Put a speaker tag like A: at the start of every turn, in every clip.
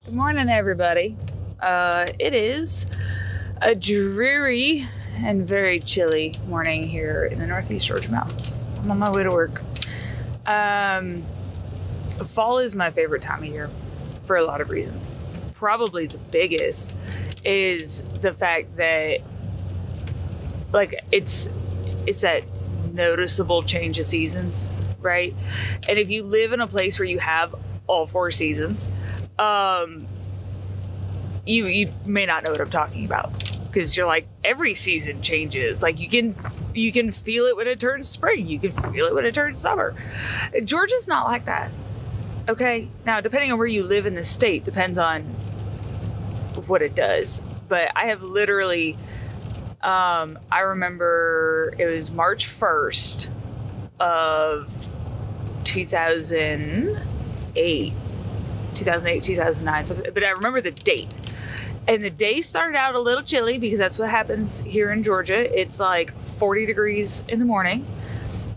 A: Good morning, everybody. It is a dreary and very chilly morning here in the Northeast Georgia mountains. I'm on my way to work. Fall is my favorite time of year for a lot of reasons. Probably the biggest is the fact that, like, it's that noticeable change of seasons, right? And if you live in a place where you have all four seasons, you may not know what I'm talking about, because you're like, every season changes. Like, you can feel it when it turns spring, you can feel it when it turns summer. Georgia's not like that. Okay, now depending on where you live in the state depends on what it does, but I have literally I remember it was March 1st of 2008, 2009. But I remember the date. And the day started out a little chilly because that's what happens here in Georgia. It's like 40 degrees in the morning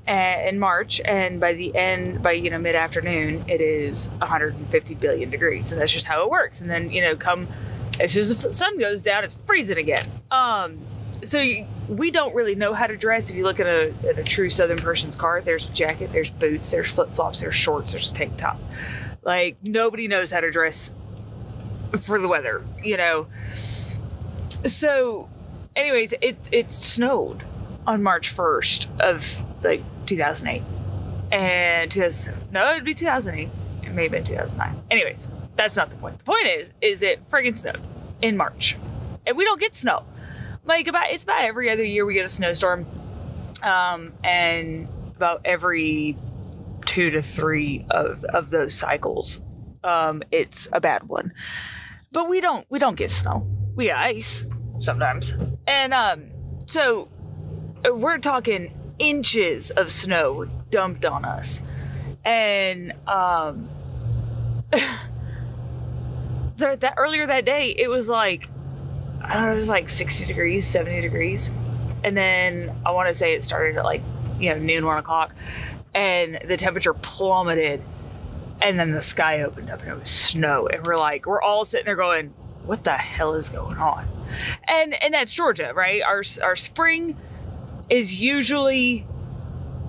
A: in March. And by mid-afternoon, it is 150 billion degrees. And that's just how it works. And then, as soon as the sun goes down, it's freezing again. So we don't really know how to dress. If you look at a true Southern person's car, there's a jacket, there's boots, there's flip-flops, there's shorts, there's a tank top. Like, nobody knows how to dress for the weather, So anyways, it snowed on March 1st of 2008. And it'd be 2008. It may have been 2009. Anyways, that's not the point. The point is it friggin' snowed in March. And we don't get snow. It's about every other year we get a snowstorm. And about every 2 to 3 of those cycles, it's a bad one. But we don't get snow. We get ice sometimes. And so we're talking inches of snow dumped on us. And earlier that day, it was like, I don't know, it was like 60 degrees, 70 degrees. And then I want to say it started at noon, 1 o'clock. And the temperature plummeted. And then the sky opened up and it was snow. And we're all sitting there going, what the hell is going on? And that's Georgia, right? Our spring is usually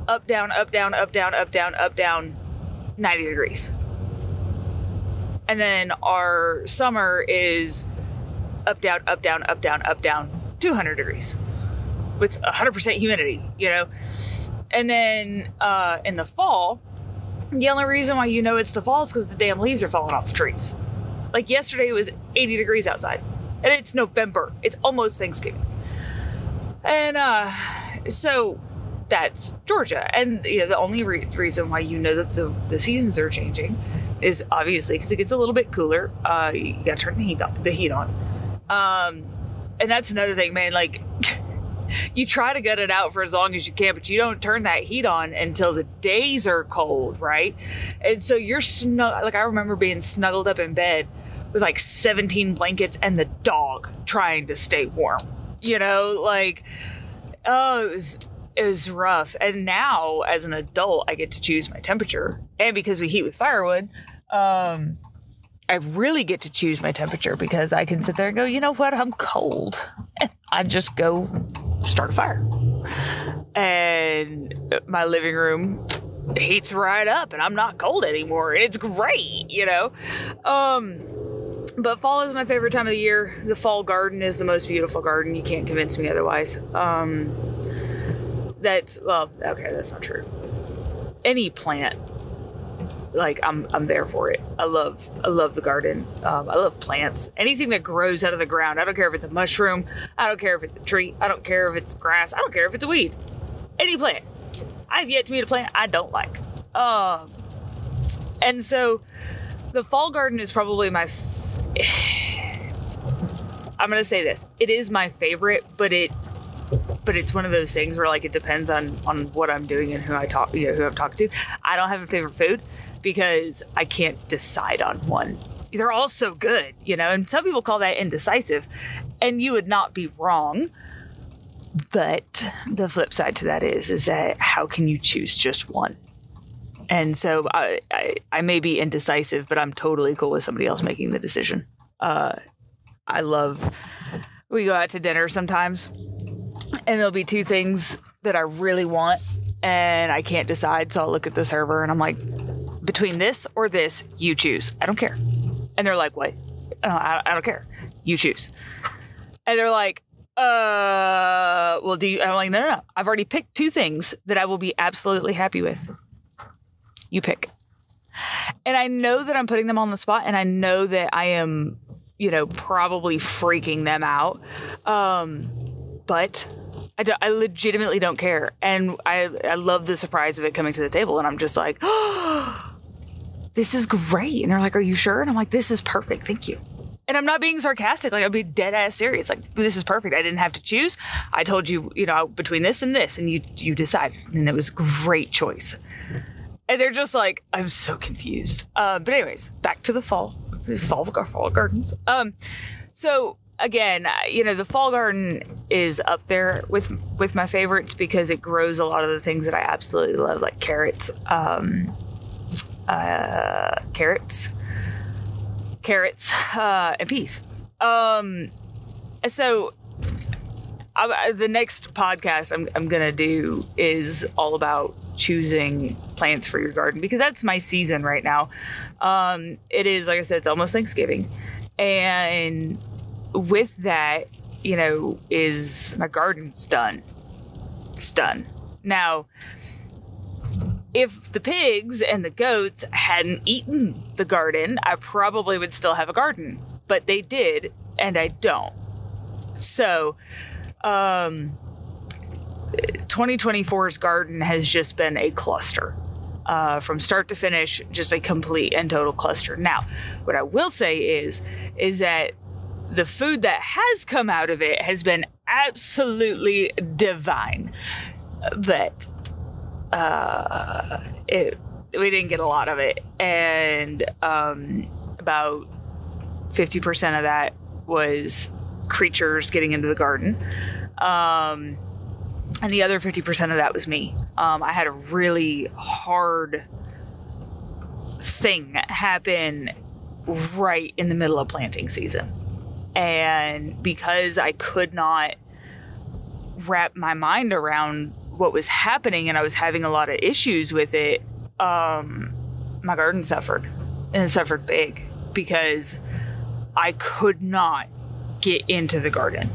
A: up, down, up, down, up, down, up, down, up, down, 90 degrees. And then our summer is up, down, up, down, up, down, up, down, 200 degrees with 100% humidity, And then in the fall, the only reason why it's the fall is because the damn leaves are falling off the trees. Like yesterday, it was 80 degrees outside. And it's November. It's almost Thanksgiving. And so that's Georgia. And the only reason why that the seasons are changing is obviously because it gets a little bit cooler. You got to turn the heat on. And that's another thing, man. You try to gut it out for as long as you can, but you don't turn that heat on until the days are cold, right? And so you're snug. I remember being snuggled up in bed with 17 blankets and the dog trying to stay warm. It was rough. And now, as an adult, I get to choose my temperature. And because we heat with firewood, I really get to choose my temperature because I can sit there and go, you know what, I'm cold. And I just go start a fire. And my living room heats right up and I'm not cold anymore. And it's great, But fall is my favorite time of the year. The fall garden is the most beautiful garden. You can't convince me otherwise. That's not true. Any plant, I'm there for it. I love the garden. I love plants. Anything that grows out of the ground. I don't care if it's a mushroom. I don't care if it's a tree. I don't care if it's grass. I don't care if it's a weed. Any plant. I've yet to meet a plant I don't like. And so the fall garden is probably my I'm going to say this. It is my favorite, but it's one of those things where it depends on what I'm doing and who I'm talking to. I don't have a favorite food because I can't decide on one. They're all so good, and some people call that indecisive, and you would not be wrong. But the flip side to that is that how can you choose just one? And so I may be indecisive, but I'm totally cool with somebody else making the decision. We go out to dinner sometimes, and there'll be two things that I really want, and I can't decide. So I'll look at the server, and I'm like, between this or this, you choose. I don't care. And they're like, what? I don't care. You choose. And they're like, well, do you? I'm like, no. I've already picked two things that I will be absolutely happy with. You pick. And I know that I'm putting them on the spot, and I know that I am, probably freaking them out. But I legitimately don't care. And I love the surprise of it coming to the table. And I'm just like, oh, this is great. And they're like, are you sure? And I'm like, this is perfect. Thank you. And I'm not being sarcastic. Like, I'll be dead ass serious. Like, this is perfect. I didn't have to choose. I told you, between this and this, and you decided. And it was a great choice. And they're just like, I'm so confused. But anyways, back to the fall gardens. So again, the fall garden is up there with my favorites because it grows a lot of the things that I absolutely love, like carrots, and peas. So the next podcast I'm gonna do is all about choosing plants for your garden, because that's my season right now. It is, like I said, it's almost Thanksgiving, and with that, is my garden's done. It's done. Now, if the pigs and the goats hadn't eaten the garden, I probably would still have a garden, but they did, and I don't. So, 2024's garden has just been a cluster. From start to finish, just a complete and total cluster. Now, what I will say is that the food that has come out of it has been absolutely divine. But we didn't get a lot of it. And about 50% of that was creatures getting into the garden. And the other 50% of that was me. I had a really hard thing happen right in the middle of planting season. And because I could not wrap my mind around what was happening and I was having a lot of issues with it, my garden suffered. And it suffered big because I could not get into the garden.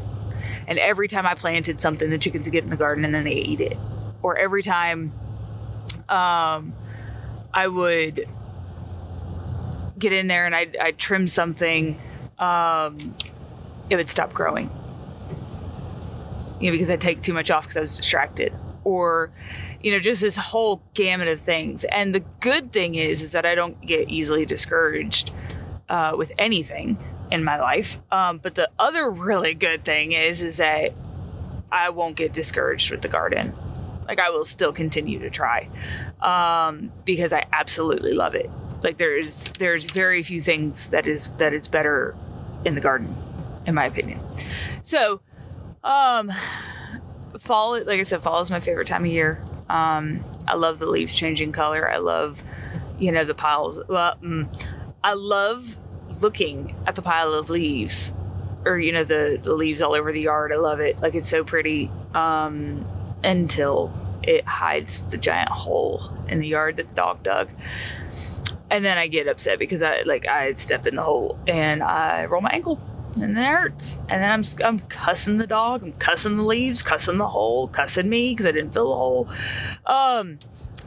A: And every time I planted something, the chickens would get in the garden and then they ate it. Or every time I would get in there and I'd trim something, it would stop growing. Because I'd take too much off because I was distracted. Or, just this whole gamut of things. And the good thing is that I don't get easily discouraged with anything in my life. But the other really good thing is that I won't get discouraged with the garden. Like, I will still continue to try, because I absolutely love it. Like, there's very few things that is better in the garden, in my opinion. So, fall, like I said, fall is my favorite time of year. I love the leaves changing color. I love, the piles. Well, I love looking at the pile of leaves, or the leaves all over the yard. I love it. Like, it's so pretty, until it hides the giant hole in the yard that the dog dug. And then I get upset because I step in the hole and I roll my ankle and it hurts. And then I'm cussing the dog, I'm cussing the leaves, cussing the hole, cussing me because I didn't fill the hole.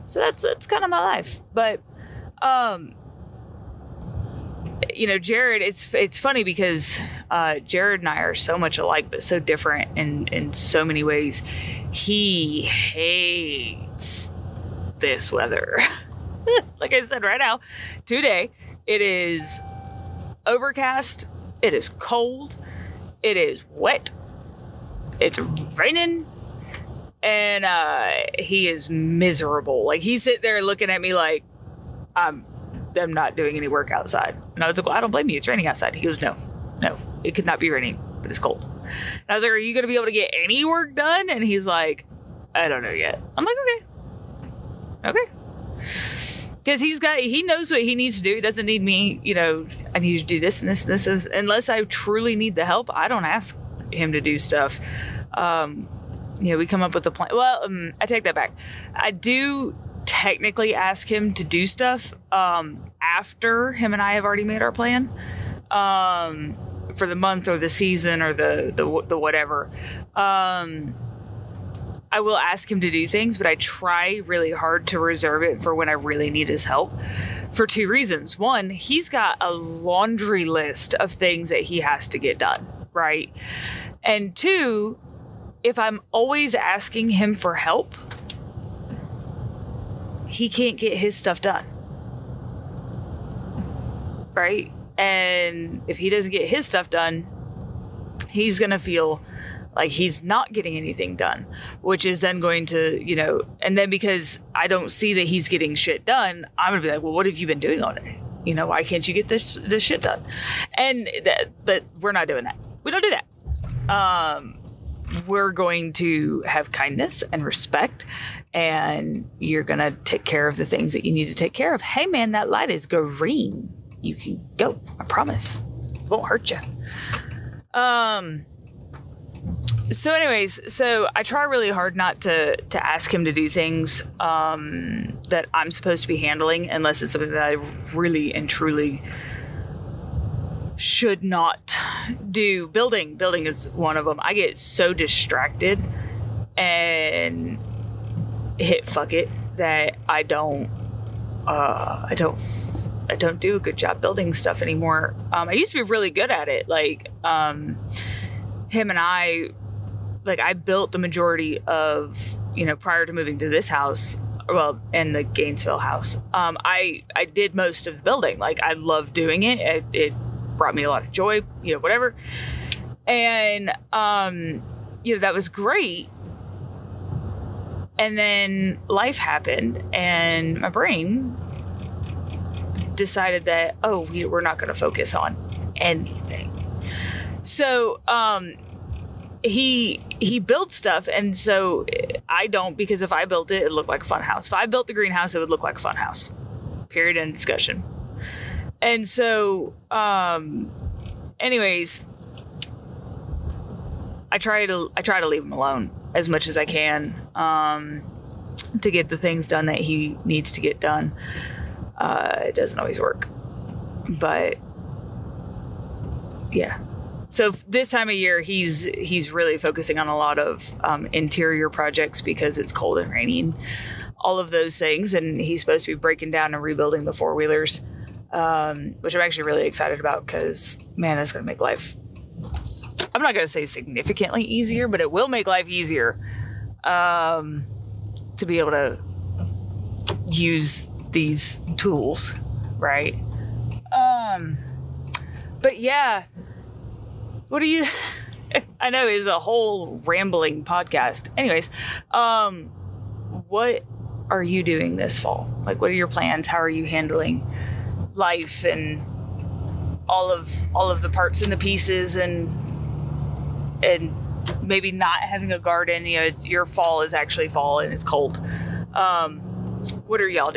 A: So that's kind of my life. But Jared, it's funny because Jared and I are so much alike, but so different in so many ways. He hates this weather. Like I said, right now, today, it is overcast, it is cold, it is wet, it's raining, and he is miserable. Like, he's sitting there looking at me like, I'm not doing any work outside. And I was like, well, I don't blame you. It's raining outside. He goes, no, it could not be raining, but it's cold. And I was like, are you going to be able to get any work done? And he's like, I don't know yet. I'm like, okay. Because he knows what he needs to do. He doesn't need me, I need you to do this and this and this. Unless I truly need the help, I don't ask him to do stuff. We come up with a plan. Well, I take that back. I do technically ask him to do stuff after him and I have already made our plan for the month or the season or the whatever. I will ask him to do things, but I try really hard to reserve it for when I really need his help for two reasons. One, he's got a laundry list of things that he has to get done, right? And two, if I'm always asking him for help, he can't get his stuff done, right? And if he doesn't get his stuff done, he's going to feel like he's not getting anything done, which is then going to, and then because I don't see that he's getting shit done, I'm going to be like, well, what have you been doing all day? Why can't you get this shit done? And that we're not doing that. We don't do that. We're going to have kindness and respect, and you're going to take care of the things that you need to take care of. Hey man, that light is green. You can go. I promise. It won't hurt you. So anyways, I try really hard not to ask him to do things that I'm supposed to be handling unless it's something that I really and truly should not do. Building is one of them. I get so distracted and hit fuck it that I don't do a good job building stuff anymore. I used to be really good at it. Like him and I built the majority of, prior to moving to this house, and the Gainesville house. I did most of the building. Like, I loved doing it. It brought me a lot of joy, whatever. And, that was great. And then life happened and my brain decided that, we're not going to focus on anything. So, he built stuff, and so I don't, because if I built it, it'd look like a fun house. If I built the greenhouse, it would look like a fun house. Period, end discussion. And so, anyways, I try to leave him alone as much as I can, to get the things done that he needs to get done. It doesn't always work, but yeah. So this time of year, he's really focusing on a lot of interior projects because it's cold and rainy and all of those things. And he's supposed to be breaking down and rebuilding the four-wheelers, which I'm actually really excited about because, man, that's going to make life, I'm not going to say significantly easier, but it will make life easier to be able to use these tools, right? But yeah. What do you... I know it's a whole rambling podcast. Anyways, what are you doing this fall? Like, what are your plans? How are you handling life and all of the parts and the pieces and maybe not having a garden? Your fall is actually fall and it's cold. What are y'all doing?